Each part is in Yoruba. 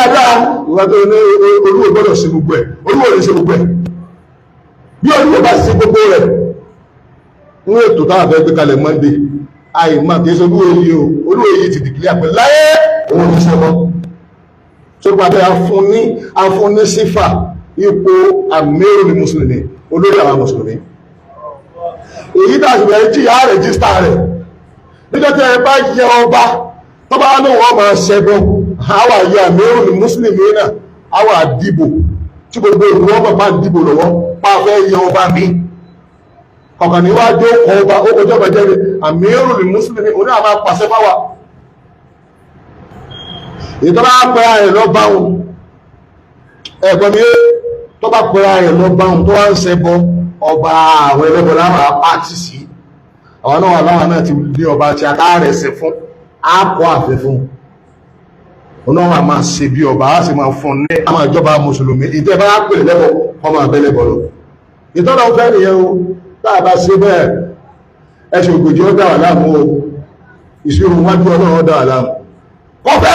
dáadáa ìwà tó ní olúwo gbọ́dọ̀ ṣe gbogbo ẹ̀ olúwo lè ṣe gbogbo ẹ̀ bí olúwo bá ṣe gbogbo rẹ̀ ní ètò táwọn fẹ́ gbé kalẹ̀ Monday àìmọ̀ kìí ṣe olúwo yìí ti dìkìlẹ̀ àpẹ láyé òun ní sẹ́mọ́ tó pàdé afúnní sífà ipò àmẹ́rù mùsùlùmí olórí àwọn mùsùlùmí èyí tàbí rẹ̀ jí á rẹ̀jísítà rẹ̀ nígbàtí ẹ bá yẹ ọba tó bá ní wọ́n máa ṣẹbọ àwà yẹ àmẹ́rù mùsùlùmí náà àwà dìbò tí gbogbo ìlú wọn bá dìbò lọ́wọ́ pàfẹ́ yẹ ọba mi ọ̀kan níwájú ọba ó kọjọ́ bàjẹ́ rẹ̀ àmẹ́rù mùsùlùmí oní àmà pàṣẹ fáwà ìtọ́bá pẹ́ ààrẹ lọ bá wọn ẹ̀gbọ́n mi tó bá pẹ́ ààrẹ lọ bá wọn tó wá ń ṣẹbọ ọba àwọn ẹlẹ́bọ̀ láwọn apáàtì sí àwọn náà láwọn náà ti lé ọba tí a káàrẹ̀ ṣe fún àpọ̀ àfẹ́ fún onáwà máa ṣe bí ọba á sì máa fún ní àmà ìjọba mùsùlùmí ìtẹ́ bá pèlè lẹ́bọ̀ ọmọ àbẹ́lẹ́bọ̀ lọ ìtọ́nà fẹ́ nìyẹn o táà bá ṣe bẹ́ẹ̀ ẹ̀ṣẹ̀ ògbèjì ó dà wà láàmú o ìṣirò wájú ọlọ́run ó dà wà láàmú kọfẹ́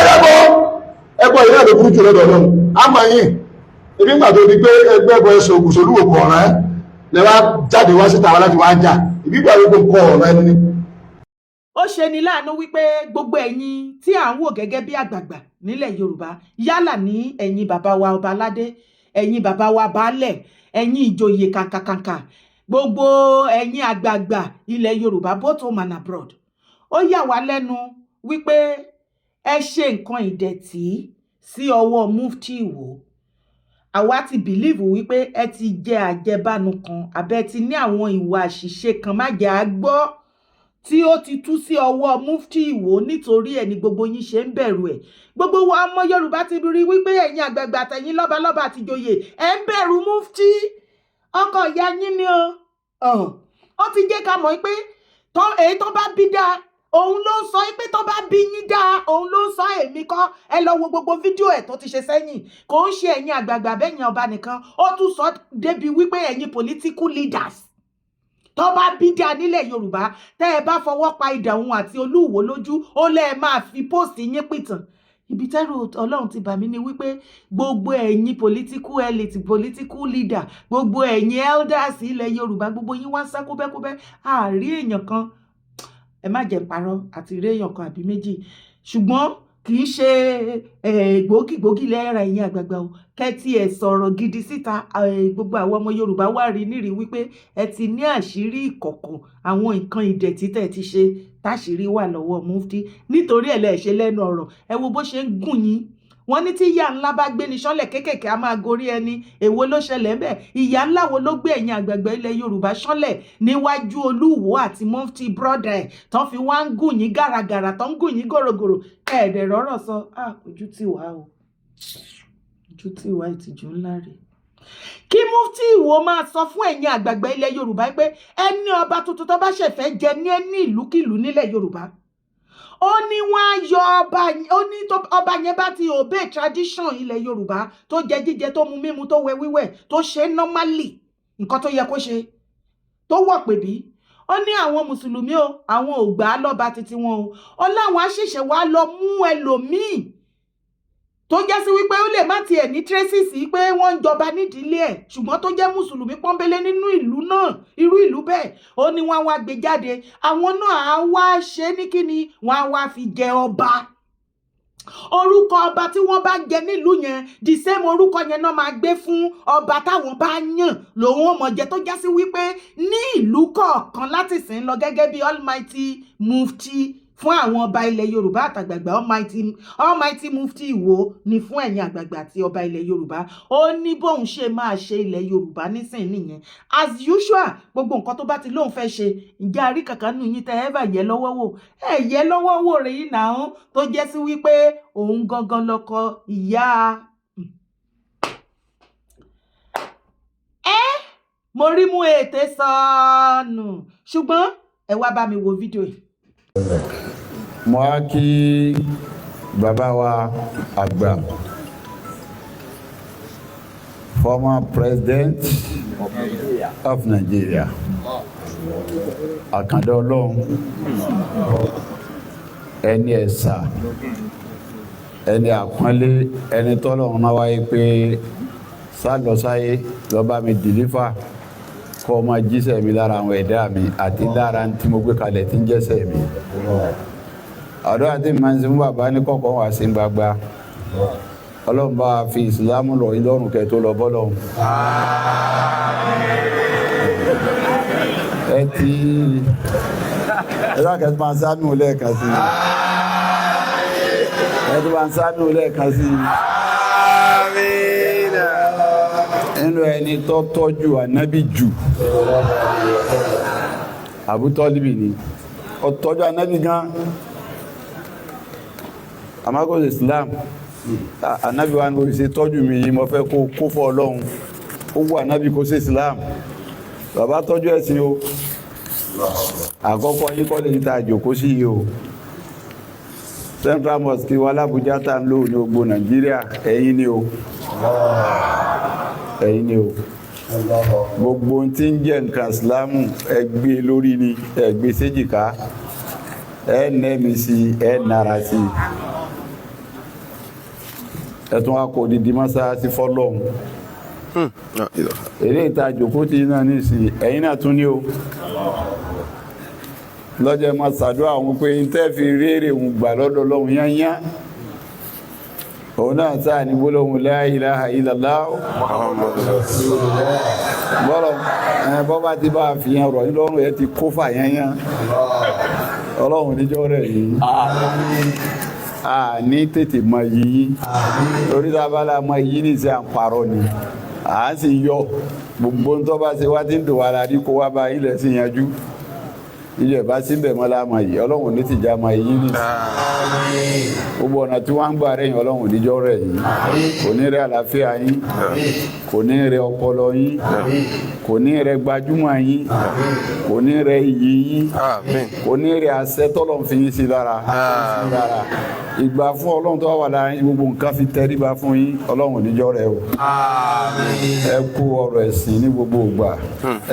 ẹbọ ìrìn àdó burúkú lọ́dọ̀ ọlọ́run a máa yìn ibi ń gbàtó di pé ẹgbẹ́ ẹbọ ẹsẹ̀ ògùsòlú òkú ọ̀rán lẹ́wà jáde wá síta wá láti wá jà ibi gbà wípé kọ ọ̀rán ẹni. ó ṣe ni láàánú wípé gbogbo ẹ̀yin tí à ń wò gẹ́gẹ́ bí àgbààgbà nílẹ̀ Yorùbá yálà ní ẹ̀yin bàbá wa ọba aládé ẹ̀yin bàbá wa baálẹ̀ ẹ̀yin ìjòyè kàǹkàǹkà gbogbo ẹ̀yin àgbààgbà ilẹ̀ Yorùbá both home and abroad ó yà wá lẹ́nu wípé ẹ ṣe nǹkan ìdẹ̀tí sí ọwọ́ Mufti Ìwó àwa ti bìlíìfù wípé ẹ ti jẹ àjẹbánu kan abẹ ti ní àwọn ìwà àṣìṣe kan má jẹ́ á gbọ́ tí ó ti tú sí ọwọ́ Mufti Ìwó nítorí ẹ̀ ní gbogbo yín ṣe ń bẹ̀rù ẹ̀ gbogbo wa ọmọ Yorùbá ti rí wípé ẹ̀yin àgbààgbà àtẹ̀yin lọ́balọ́ba àti ìjòyè ẹ̀ ń bẹ̀rù Mufti ọkọ ìyá yín ni ó ti jẹ́ ká mọ̀ pé èyí tó bá bí dáa òun ló sọ pé tó bá bí yín dáa òun ló sọ èmi kọ́ ẹ lọ wo gbogbo fídíò ẹ̀ tó ti ṣe sẹ́yìn kò ń ṣe ẹ̀yin àgbààgbà bẹ́yìn ọba nìkan ó tún sọ débi wípé ẹ̀yin political leaders tó bá bí dáa nílẹ̀ Yorùbá tẹ́ ẹ bá fọwọ́ pa idà òun àti Olúwo lójú ó lẹ́ẹ̀ máa fi póòsì yín pìtàn ibi tẹ́rù Ọlọ́run ti bà mí ni wípé gbogbo ẹ̀yin political elite political leader gbogbo ẹ̀yin elders ilẹ̀ Yorùbá gbogbo yín wá sá kúbẹ́kúbẹ́ àárí èèyàn kan ẹ má jẹ́ parọ́ àti rí èèyàn kan àbí méjì ṣùgbọ́n kì í ṣe gbòógì lẹ́ra ẹ̀yin àgbààgbà o kẹ́tì ẹ̀ sọ̀rọ̀ gidi síta gbogbo àwọn ọmọ Yorùbá wá rí nírí wípé ẹ ti ní àṣírí ìkọ̀kọ̀ àwọn nǹkan ìdẹ̀tí tẹ̀ ti ṣe táṣírí wà lọ́wọ́ Mufti nítorí ẹ̀ lẹ́ ṣe lẹ́nu ọ̀rọ̀ ẹ wo bó ṣe ń gùn yín wọ́n ní tí ìyá ńlá bá gbé ní ṣánlẹ̀ kéékèèké a máa gorí ẹni èwo ló ṣẹlẹ̀ ńbẹ̀ ìyá ńlá wo ló gbé ẹ̀yin àgbààgbà ilẹ̀ Yorùbá ṣánlẹ̀ níwájú Olúwo àti Mufti brọ́dà ẹ̀ tán fi wá ń gùn yín gàràgàrà tán ń gùn yín gòrògòrò ẹ̀ẹ́dẹ̀ rọ́rọ̀ sọ ojú tì wá o ojú tì wá ìtìjú ńlá rèé kí Mufti Ìwó máa sọ fún ẹ̀yin àgbààgbà ilẹ̀ Yorùbá pé ẹni ọba tuntun tó bá ṣẹ̀fẹ̀ jẹ ní ẹni ìlúkìlú nílẹ̀ Yorùbá ó ní wọ́n á yọ ọba ó ní ọba yẹn bá ti obey tradition ilẹ̀ Yorùbá tó jẹ jíjẹ tó mu mímu tó wẹ wíwẹ̀ tó ṣe normally nǹkan tó yẹ kó ṣe tó wọ̀ pè bí ó ní àwọn mùsùlùmí o àwọn ò gbà á lọ́ba títí wọn o ó láwọn á ṣẹ̀ṣẹ̀ wá lọ mú ẹlòmíì tó jẹ́ sí wípé ó lè má tiẹ̀ ní traces pé wọ́n ń jọba nídìílé ẹ̀ ṣùgbọ́n tó jẹ́ mùsùlùmí pọ́nbélé nínú ìlú náà irú ìlú bẹ́ẹ̀ ó ní wọ́n á wá gbé jáde àwọn náà á wá ṣe ní kíni wọ́n á wá fi jẹ ọba orúkọ ọba tí wọ́n bá jẹ nílùú yẹn the same orúkọ yẹn náà máa gbé fún ọba táwọn bá yàn lòun ò mọ̀ jẹ tó jẹ́ sí wípé ní ìlú kọ̀ọ̀kan láti sìn lọ gẹ́gẹ́ bí Almighty Mufti fún àwọn ọba ilẹ̀ Yorùbá àtàgbàgbà Almighty Mufti Ìwó ni fún ẹ̀yin àgbààgbà àti ọba ilẹ̀ Yorùbá ó ní bóun ṣe máa ṣe ilẹ̀ Yorùbá nísìnyí nìyẹn as usual gbogbo nǹkan tó bá ti lóun fẹ́ ṣe ìjà àrí kankan nù yín tẹ ẹ bá yẹ lọ́wọ́ wò ẹ yẹ lọ́wọ́ wò rè yín náà tó jẹ́ sí wípé òun gangan lọkọ ìyá mo rí mú ètè sọnù ṣùgbọ́n ẹ wá bá mi wo fídíò yìí. Mo á kí bàbá wa àgbà former president of Nigeria Àkàndá Ọlọ́run ẹni ẹ̀sà ẹni àpọ́nlé ẹni tọ́lọ́run náà wáyé pé sálọ sáyé lọ bá mi dìlífà kọ́ ọmọ jíṣẹ́ mi lára àwọn ẹ̀dá mi àti lára tí mo gbé kalẹ̀ tí ń jẹ́sẹ̀ mi ọ̀dọ́ àti máa ń sin fún bàbá ní kọ̀ọ̀kan wà sí gbagba ọlọ́run bá fi ìsìlámù lọ ìlọ́run kẹ tó lọ bọ́lọ́run ẹ ti ẹlọ́kẹ́ tó máa ń sánú lẹ́ẹ̀kan sí ẹ tó máa ń sánú lẹ́ẹ̀kan sí nínú ẹni tó tọ́jú ànábì jù Abu Tọ́líbì ni ó tọ́jú ànábì gan àmákòsí Islam ànábì wa ní oríṣẹ́ tọ́jú mi yìí mo fẹ́ kó fọ́ ọlọ́run ó wù ànábì kó sí Islam bàbá tọ́jú ẹ̀sìn o àkọ́kọ́ yí kọ́ lè ta àjòkó sí yìí o Central Mosque wa l'Abuja tá ń lò ní gbogbo Nàìjíríà ẹ̀yin ni o ẹ̀yin ni o gbogbo tí ń jẹ́ nǹkan Islamu ẹgbẹ́ lórí ni ẹgbẹ́ séjìká ẹ nẹ́mi sí ẹ nara sí ẹ̀tún wa kò dìdí mọ́sáàsì fọ́lọ́hun eré ìta jòkó tí náà ní sí ẹ̀yin náà tún ní o lọ́jọ́ ma ṣàdúrà àwọn pé ń tẹ́ fi rere òun gbà lọ́dọ̀ lọ́hun yányá òun náà sáà ní gbólóhùn la ilaha illallah bọ́ bá ti bá fi hàn rọ̀ nílọ́rùn ẹ ti kó fà yányá ọlọ́run níjọ́ rẹ̀ yìí ní tètè mọ yìí lórí tábàlá mọ yìí ní sí àǹparọ́ ni à ń sì yọ gbogbo ń tọ́ bá ṣe wá tí ń dò wà lárí kó wá bá ilẹ̀ sí yanjú ilẹ̀ bá síbẹ̀ mọ́ láàmà yìí ọlọ́run ní tìjà mọ yìí ní gbogbo ọ̀nà tí wọ́n ń gbà rẹ̀yìn ọlọ́run níjọ́ rẹ̀ yìí kò ní rẹ̀ àlàáfíà yín kò ní rẹ̀ ọpọlọ yín kò ní rẹ̀ gbajúmọ̀ yín kò ní rẹ̀ iyì yín kò ní rẹ̀ àṣẹ tọ́lọ̀ fi yín sí lára ìgbà fún ọlọ́run tó wà lára yín gbogbo nǹkan fi tẹríba fún yín ọlọ́run níjọ́ rẹ̀ o ẹ kú ọ̀rọ̀ ẹ̀sìn ní gbogbo ìgbà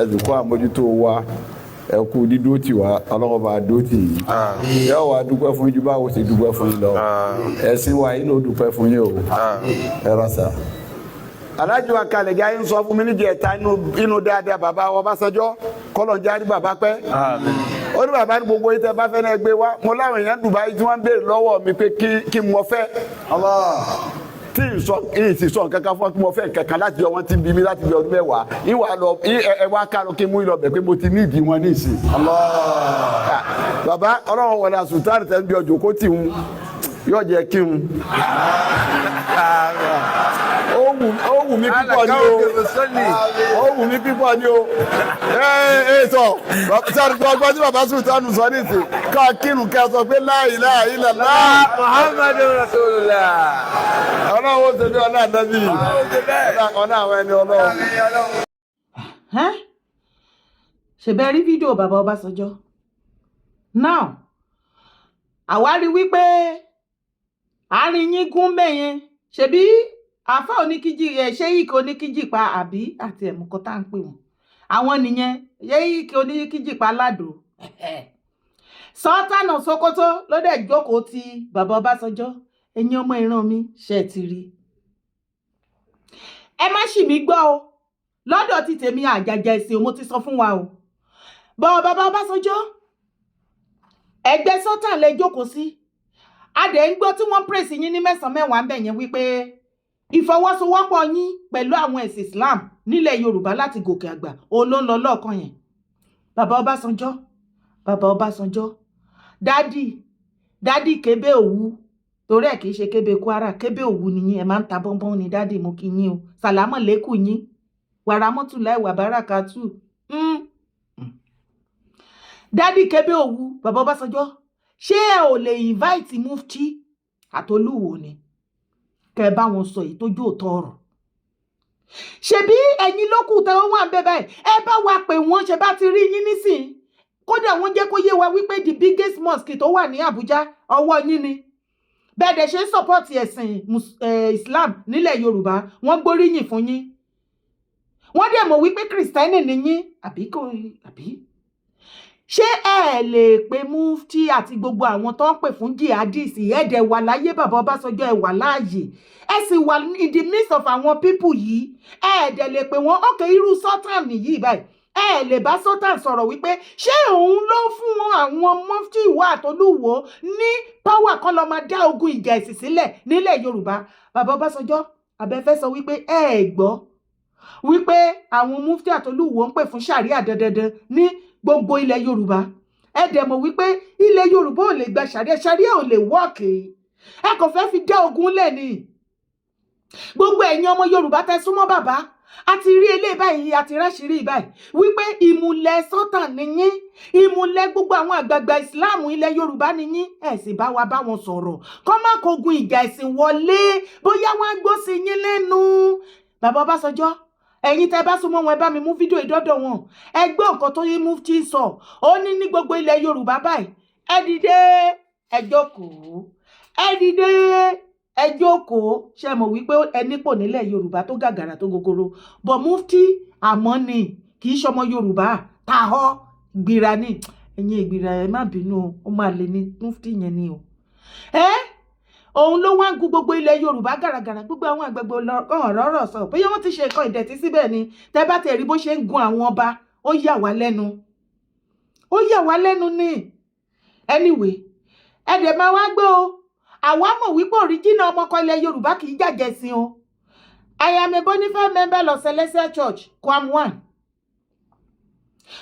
ẹ sì kó àmójútó wa ẹ kú dídó tì wá ọlọ́run bá dó tì yín yóò wá dúpẹ́ fún yín ju báwo ṣe dúpẹ́ fún yín lọ ẹ̀sìn wa yín ló dúpẹ́ fún yín o ẹ rọ́ṣà. alájọ akalẹ̀ gá yín sọ fún mi níjẹ̀ ta inú dáadáa bàbá Ọbásanjọ́ kọ́lọ̀ ń jáde bàbá pẹ́ ó ní bàbá ní gbogbo yìí tẹ́ bá fẹ́ náà gbé wá mo láwọn èèyàn Dubai tí wọ́n ń béèrè lọ́wọ́ mi pé kí mo fẹ́ tí ìsì sọ kankan fún mo fẹ́ kankan láti yọ wọn tí ń bí mi láti bí ọdún mẹ́wàá ìwà lọ ẹ wá kárọ kí mú ìlọ bẹ̀ pé mo ti ní ìdí wọn ní ìsìn. bàbá ọlọ́run wọlé àsùntàn tẹ́ ń bí ọjọ́ kó tì ń yóò jẹ́ kí n. ó wù mí pípọ̀ ni o ó wù mí pípọ̀ ni o sọ sáré tó ọgbọ́n tí bàbá Sultan sọ ní ìsìn ká kírun ká sọ pé la ilaha illallah Muhammadur Rasulullah ọlọ́run ó ṣe bí ọlá àdábì ọlá àwọn ẹni ọlọ́run. ṣèbẹ́ rí fídíò bàbá Ọbásanjọ́ now àwárí wípé àárín yín gún bẹ́yẹn ṣebí àfá oníkíjì ṣéyíkì oníkíjì pa àbí àti ẹ̀mùkọ́ tá ń pè wọ́n àwọn nìyẹn ṣéyíkì oníkíjì pa ládò Sultan Sokoto ló dẹ̀ jókòó ti bàbá Ọbásanjọ́ ẹ̀yin ọmọ ìran mi ṣe ti rí ẹ má ṣì mí gbọ́ o lọ́dọ̀ ti tèmi àjàjà ẹ̀sìn mo ti sọ fún wa o bọ́ bàbá Ọbásanjọ́ ẹgbẹ́ Sultan lè jókòó sí adẹ̀ ń gbọ́ tí wọ́n pèsè yín ní mẹ́sàn-án mẹ́wàá ń bẹ̀ yẹn wípé ìfọwọ́sowọ́pọ̀ yín pẹ̀lú àwọn ẹ̀sìn Islam nílẹ̀ Yorùbá láti gòkè àgbà òun ló ń lọ lọ́ọ̀kan yẹn bàbá Ọbásanjọ́ dádì kébé òwú torí ẹ̀ kìí ṣe kébé Kwara kébé òwú nìyí ẹ̀ máa ń ta bọ́nbọ́n ní dádì mú kí yín o sàlámọ̀ lẹ́kù yín wàràmọ́tù láì wà bárakàtù dádì kébé òwú bàbá Ọbásanjọ́ ṣé ẹ ò lè invite mufti àtolúwo ni kẹ bá wọn sọ èyí tójú òótọ́ ọ̀rọ̀ ṣebí ẹ̀yin ló kù tẹ́wọ́n wà ń bẹ báyìí ẹ bá wa pè wọ́n ṣe bá ti rí yín nísìnyí kódà wọ́n jẹ́ kó yé wa wípé the biggest mosque tó wà ní Àbújá ọwọ́ yín ni bẹ́ẹ̀ dẹ̀ ṣe ń support ẹ̀sìn Islam nílẹ̀ Yorùbá wọ́n gbóríyìn fún yín wọ́n dẹ̀ mọ̀ wípé kìrìsìtẹ́nì ni yín àbí ṣé ẹ lè pe mufti àti gbogbo àwọn tó ń pè fún jihadis ẹ̀ẹ́dẹ̀ wà láyé bàbá Ọbásanjọ́ ẹ wà láàyè ẹ sì wà in the midst of àwọn people yìí ẹ̀ẹ́dẹ̀ lè pè wọ́n ókè irú Sultan yìí báyìí ẹ lè bá Sultan sọ̀rọ̀ wípé ṣé òun ló fún àwọn mufti Ìwó àtolúwo ní power kan lọ máa dá ogun ìjà ẹ̀sìn sílẹ̀ nílẹ̀ Yorùbá bàbá Ọbásanjọ́ abẹ́fẹ́ sọ wípé ẹ gbọ́ wípé àwọn mufti àtolúwo ń pè fún ṣàríà dandandan ní gbogbo ilẹ̀ Yorùbá ẹ dẹ̀ mọ̀ wípé ilẹ̀ Yorùbá ò lè gba ṣàríà ò lè wọ́ọ̀kì ẹ kò fẹ́ fi dá ogun lẹ̀ ni gbogbo ẹ̀yin ọmọ Yorùbá tẹ́ súnmọ́ bàbá àti rí eléyìí báyìí àti ráṣìírí báyìí wípé ìmùlẹ̀ Sultan nìyí ìmùlẹ̀ gbogbo àwọn àgbààgbà ìsìláàmù ilẹ̀ Yorùbá nìyí ẹ sì bá wa bá wọn sọ̀rọ̀ kọ́ má kógun ìjà ẹ̀sìn wọlé bóyá wọ́n á gbọ́ sí yín lẹ́nu bàbá Ọbásanjọ́ ẹ̀yin tẹ́ bá súnmọ́ wọn ẹ bá mi mú fídíò ìdọ́dọ̀ wọn ẹ gbọ́ nǹkan tó yí mufti sọ ó ní gbogbo ilẹ̀ Yorùbá báyìí ẹ dìde ẹ jókòó ẹ dìde ẹ jókòó ṣe mọ̀ wípé ẹni pò nílẹ̀ Yorùbá tó gàgàrà tó gogoro bọ̀ mufti àmọ́ ni kì í ṣọmọ Yorùbá tàhọ́ gbìrà ni ẹ̀yin ìgbìrà ẹ má bínú ó máa lè ní mufti yẹn ni o òun ló wá ń gun gbogbo ilẹ̀ Yorùbá gàràgàrà gbogbo àwọn àgbègbè ọ̀rọ̀ sọ bóyá wọ́n ti ṣe nǹkan ìdẹ̀tí síbẹ̀ ni tẹ́ bá tẹ̀ rí bó ṣe ń gun àwọn ọba ó yà wá lẹ́nu ni anyway ẹ̀dẹ̀ máa wá gbọ́ o àwa mọ̀ wípé òríjìnà ọmọkọ ilẹ̀ Yorùbá kì í jàjẹ́ sí o I am a bona fide member of Celestial Church Quam 1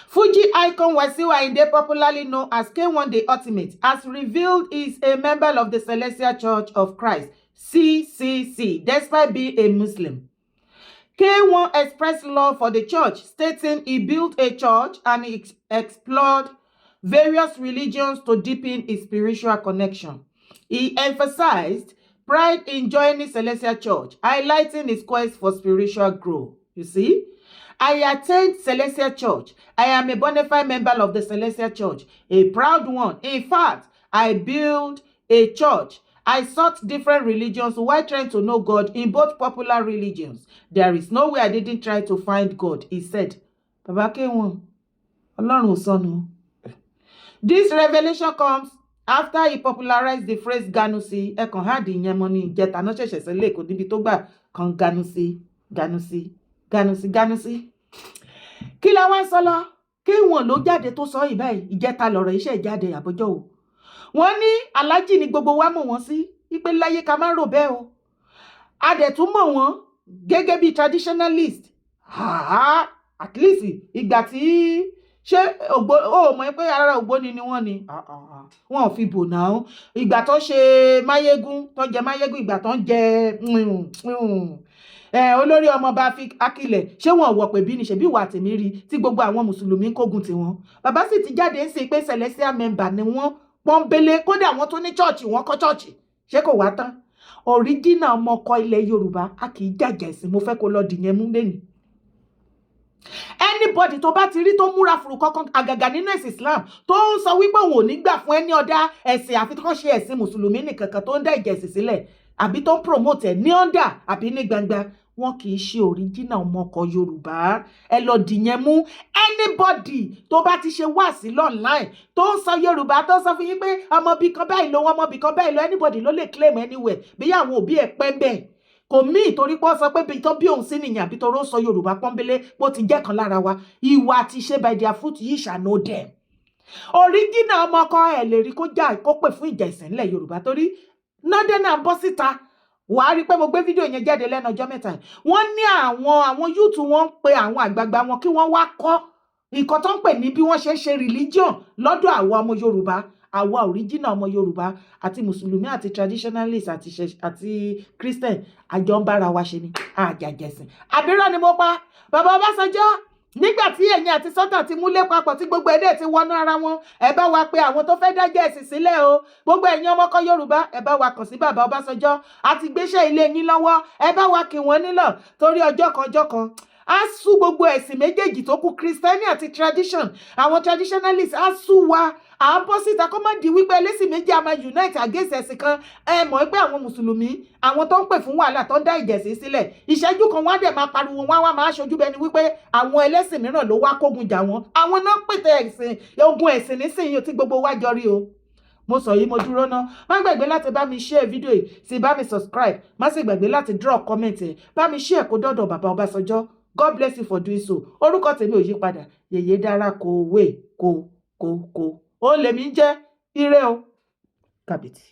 Fuji icon Wasiu Ayinde, popularly known as K1 the Ultimate, has revealed he is a member of the Celestial Church of Christ, CCC, despite being a Muslim. K1 expressed love for the church, stating he built a church and he explored various religions to deepen his spiritual connection. He emphasized pride in joining Celestial Church, highlighting his quest for spiritual growth. You see? I attend Celestial Church. I am a bona fide member of the Celestial Church, a proud one. In fact, I built a church. I sought different religions while trying to know God in both popular religions. There is no way I didn't try to find God, he said. Baba K1, Ọlọ́run ò sọnù. This revelation comes after he popularized the phrase Ganusi. Ẹ kàn háàdì ìyẹn mọ́ ní ìjẹta náà ṣẹ̀ṣẹ̀ sílẹ̀ kò níbi tó gbà kan Ganusi. Kí la wá ń sọ lọ K1 ló jáde tó sọ yìí báyìí ìjẹta lọ̀rọ̀ iṣẹ́ ìjáde àbọ̀jọ́ o wọ́n ní aláàjì ni gbogbo wa mọ̀ wọ́n sí wípé láyé ká má rò bẹ́ẹ̀ o a dẹ̀ tún mọ̀ wọ́n gẹ́gẹ́ bí traditionalist at least ìgbà tí ṣé ó mọ̀ pé ara Ògbóni ni wọ́n ni wọ́n ò fi bò náà ìgbà tó ṣe Máyégún tó jẹ Máyégún ìgbà tó ń jẹ olórí ọmọọba Akilẹ̀ ṣé wọn wọ̀ pé bí ni ṣebí ìwà tèmi rí tí gbogbo àwọn mùsùlùmí kógun tiwọn bàbá sì ti jáde ń sìn pé Celestial member ni wọ́n pọ́nbélé kódà wọ́n tún ní chọ́ọ̀chì wọ́n kọ́ chọ́ọ̀chì ṣé kò wá tán original ọmọkọ ilẹ̀ Yorùbá a kì í jàjà ẹ̀sìn mo fẹ́ kó lọ dìyẹn mú lẹ́nu anybody tó bá ti rí tó múra fùrù kankan àgàgà nínú ẹ̀sìn Islam tó ń sọ wípé òun ò ní gbà fún ẹni ọ̀dà ẹ̀sìn àfi tó ṣe ẹ̀sìn mùsùlùmí nìkankan tó ń dá ìjà ẹ̀sìn sílẹ̀ àbí tó ń promote ẹ̀ ní ọ̀dà àbí ní gbangba wọn kì í ṣe original ọmọkọ Yorùbá ẹ lọ dìyẹn mú anybody tó bá ti ṣe wá sí online tó ń sọ Yorùbá tó sọ fún yín pé ọmọbí kan báyìí ló wọn ọmọbí kan báyìí ló anybody ló lè claim anywhere bí àwọn òbí ẹ̀ pẹ́ bẹ́ẹ̀ kò mí ìtorí pé ó sọ pé tó bí òun sí nìyẹn àbí toró sọ Yorùbá pọ́nbélé bó ti jẹ́ kan lára wa ìwà àti ṣe by their fruit ye shall know them original ọmọkọ ẹ̀ lè rí kó jà kó pè fún ìjà ìsìn nílẹ̀ Yorùbá torí nọ́dẹ́nà bọ́ síta wàá rí pé mo gbé fídíò yẹn jáde lẹ́nu ọjọ́ mẹ́ta wọ́n ní àwọn yúùtù wọn ń pe àwọn àgbààgbà wọn kí wọ́n wá kọ́ nǹkan tó ń pè ní bí wọ́n ṣe ń ṣe religion lọ́dọ̀ àwọn ọmọ Yorùbá àwa original ọmọ Yorùbá àti mùsùlùmí àti traditionalist àti Christian àjọ ń bára wa ṣe ni àjàjẹsìn àbírọ̀ ni mo pa bàbá Ọbásanjọ́ nígbà tí ẹ̀yin àti Sultan ti múlé papọ̀ tí gbogbo ẹ̀dẹ̀ ti wọnú ara wọn ẹ bá wa pé àwọn tó fẹ́ dájẹ́ ẹ̀sìn sílẹ̀ o gbogbo ẹ̀yin ọmọkọ Yorùbá ẹ bá wa kàn sí bàbá Ọbásanjọ́ àti gbéṣẹ́ ilé yín lọ́wọ́ ẹ bá wa kí wọ́n nílọ̀ torí ọjọ́ kan á sú gbogbo ẹ̀sìn méjèèjì tó kù, Christianity àti tradition, àwọn traditionalists á sú wa. À ń bọ́ síta kó má di wípé ẹlẹ́sìn méjì á máa unite against ẹ̀sìn kan. Ẹ mọ̀ pé àwọn mùsùlùmí, àwọn tó ń pè fún wàhálà, tó ń dá ìjẹ̀sìn sílẹ̀, ìṣẹ́jú kan wọ́n á dẹ̀ máa pariwo, wọ́n á wá máa ṣojú bẹni wípé àwọn ẹlẹ́sìn mìíràn ló wá kógun jà wọ́n. Àwọn náà pètè ẹ̀sìn, ogun ẹ̀sìn nísìnyí tí gbogbo wa jọ rí o. Mo sọ yìí mo dúró ná. Má gbàgbé láti bá mi share fídíò yìí, sì bá mi subscribe. Má sì gbàgbé láti drop comment ẹ̀. Bá mi share kó dọ́dọ̀ bàbá Ọbásanjọ́. God bless you for doing so. Orúkọ tèmi ò yí padà. Yèyé Dára Kowee ko. Ó lèmi jẹ́. Ire o. Kàbìtì.